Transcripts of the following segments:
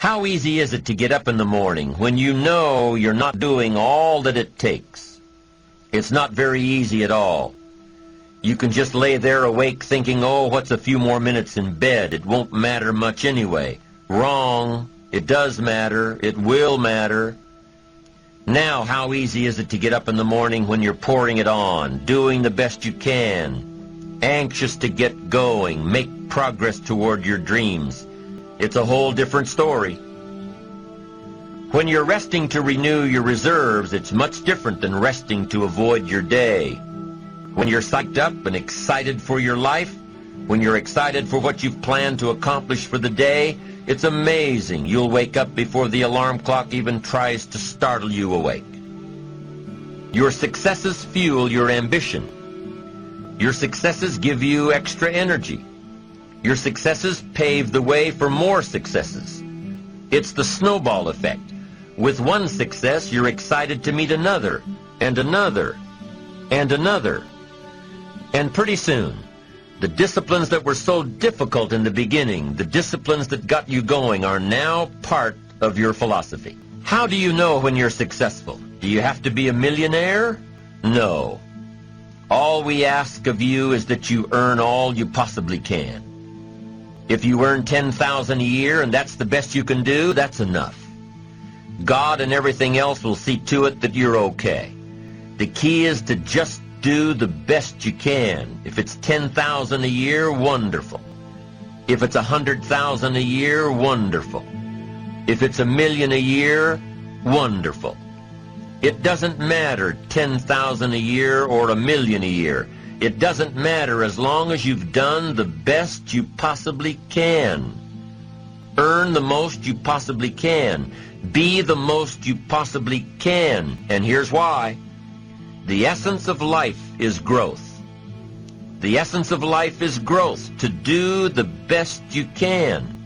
How easy is it to get up in the morning when you know you're not doing all that it takes? It's not very easy at all. You can just lay there awake thinking, oh, what's a few more minutes in bed? It won't matter much anyway. Wrong. It does matter. It will matter. Now, how easy is it to get up in the morning when you're pouring it on, doing the best you can, anxious to get going, make progress toward your dreams? It's a whole different story. When you're resting to renew your reserves, it's much different than resting to avoid your day. When you're psyched up and excited for your life, when you're excited for what you've planned to accomplish for the day, it's amazing. You'll wake up before the alarm clock even tries to startle you awake. Your successes fuel your ambition. Your successes give you extra energy. Your successes pave the way for more successes. It's the snowball effect. With one success, you're excited to meet another, and another, and another. And pretty soon, the disciplines that were so difficult in the beginning, the disciplines that got you going, are now part of your philosophy. How do you know when you're successful? Do you have to be a millionaire? No. All we ask of you is that you earn all you possibly can. If you earn $10,000 a year and that's the best you can do, that's enough. God and everything else will see to it that you're okay. The key is to just do the best you can. If it's $10,000 a year, wonderful. If it's $100,000 a year, wonderful. If it's $1 million a year, wonderful. It doesn't matter $10,000 a year or $1 million a year. It doesn't matter as long as you've done the best you possibly can. Earn the most you possibly can. Be the most you possibly can. And here's why. The essence of life is growth. The essence of life is growth, to do the best you can.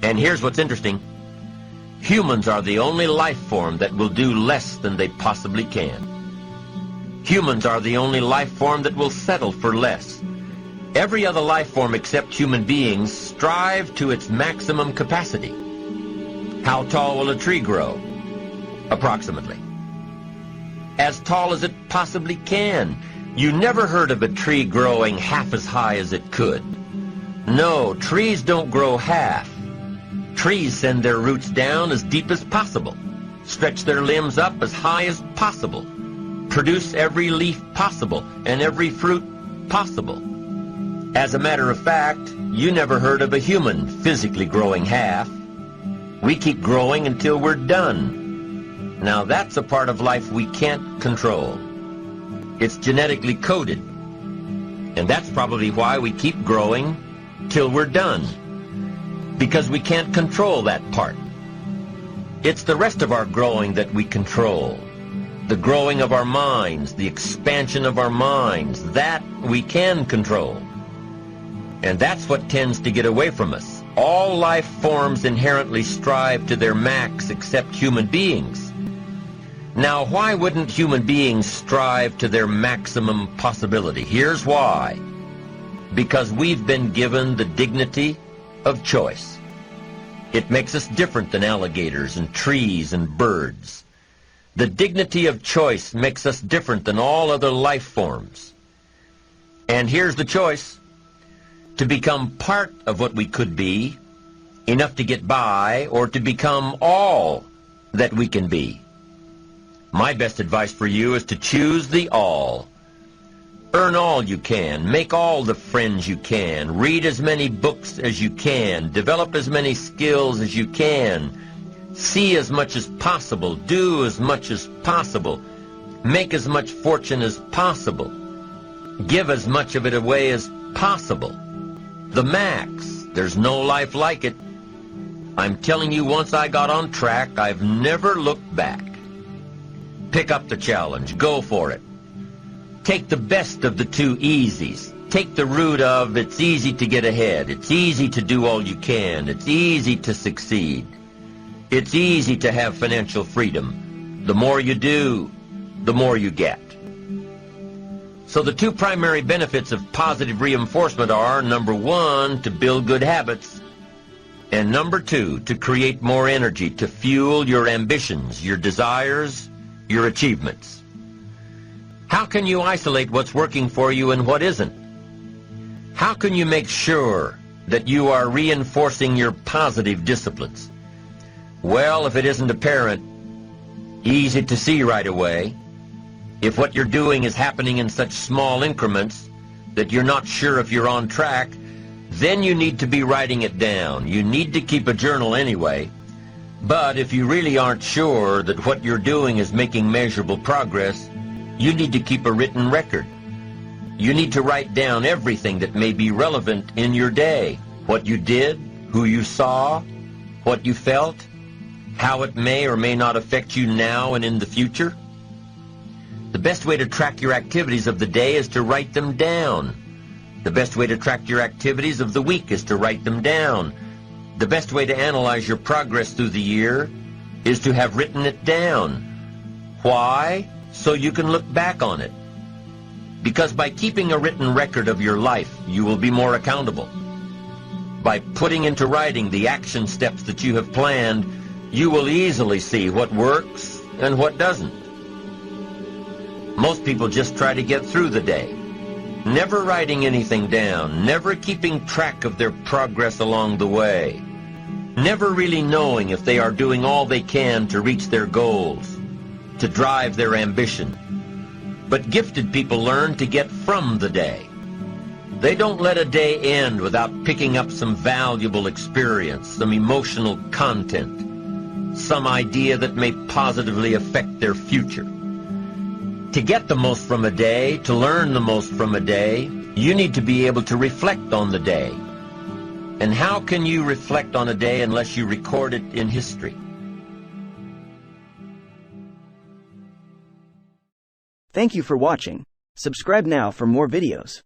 And here's what's interesting. Humans are the only life form that will do less than they possibly can. Humans are the only life form that will settle for less. Every other life form except human beings strive to its maximum capacity. How tall will a tree grow? Approximately. As tall as it possibly can. You never heard of a tree growing half as high as it could. No, trees don't grow half. Trees send their roots down as deep as possible, stretch their limbs up as high as possible, produce every leaf possible and every fruit possible. As a matter of fact, you never heard of a human physically growing half. We keep growing until we're done. Now that's a part of life we can't control. It's genetically coded. And that's probably why we keep growing till we're done. Because we can't control that part. It's the rest of our growing that we control. The growing of our minds, the expansion of our minds, that we can control. And that's what tends to get away from us. All life forms inherently strive to their max except human beings. Now, why wouldn't human beings strive to their maximum possibility? Here's why. Because we've been given the dignity of choice. It makes us different than alligators and trees and birds. The dignity of choice makes us different than all other life forms. And here's the choice. To become part of what we could be, enough to get by, or to become all that we can be. My best advice for you is to choose the all. Earn all you can, make all the friends you can, read as many books as you can, develop as many skills as you can, see as much as possible, do as much as possible, make as much fortune as possible, give as much of it away as possible. The max. There's no life like it. I'm telling you, once I got on track, I've never looked back. Pick up the challenge. Go for it. Take the best of the two easies. Take the route of it's easy to get ahead. It's easy to do all you can. It's easy to succeed. It's easy to have financial freedom. The more you do, the more you get. So the two primary benefits of positive reinforcement are, number one, to build good habits, And number 2, to create more energy to fuel your ambitions, your desires, your achievements. How can you isolate what's working for you and what isn't? How can you make sure that you are reinforcing your positive disciplines? Well, if it isn't apparent, easy to see right away, if what you're doing is happening in such small increments that you're not sure if you're on track, then you need to be writing it down. You need to keep a journal anyway. But if you really aren't sure that what you're doing is making measurable progress, you need to keep a written record. You need to write down everything that may be relevant in your day. What you did, who you saw, what you felt, how it may or may not affect you now and in the future. The best way to track your activities of the day is to write them down. The best way to track your activities of the week is to write them down. The best way to analyze your progress through the year is to have written it down. Why? So you can look back on it. Because by keeping a written record of your life, you will be more accountable. By putting into writing the action steps that you have planned, you will easily see what works and what doesn't. Most people just try to get through the day, never writing anything down, never keeping track of their progress along the way, never really knowing if they are doing all they can to reach their goals, to drive their ambition. But gifted people learn to get from the day. They don't let a day end without picking up some valuable experience, some emotional content, some idea that may positively affect their future. To get the most from a day, to learn the most from a day, you need to be able to reflect on the day. And how can you reflect on a day unless you record it in history? Thank you for watching. Subscribe now for more videos.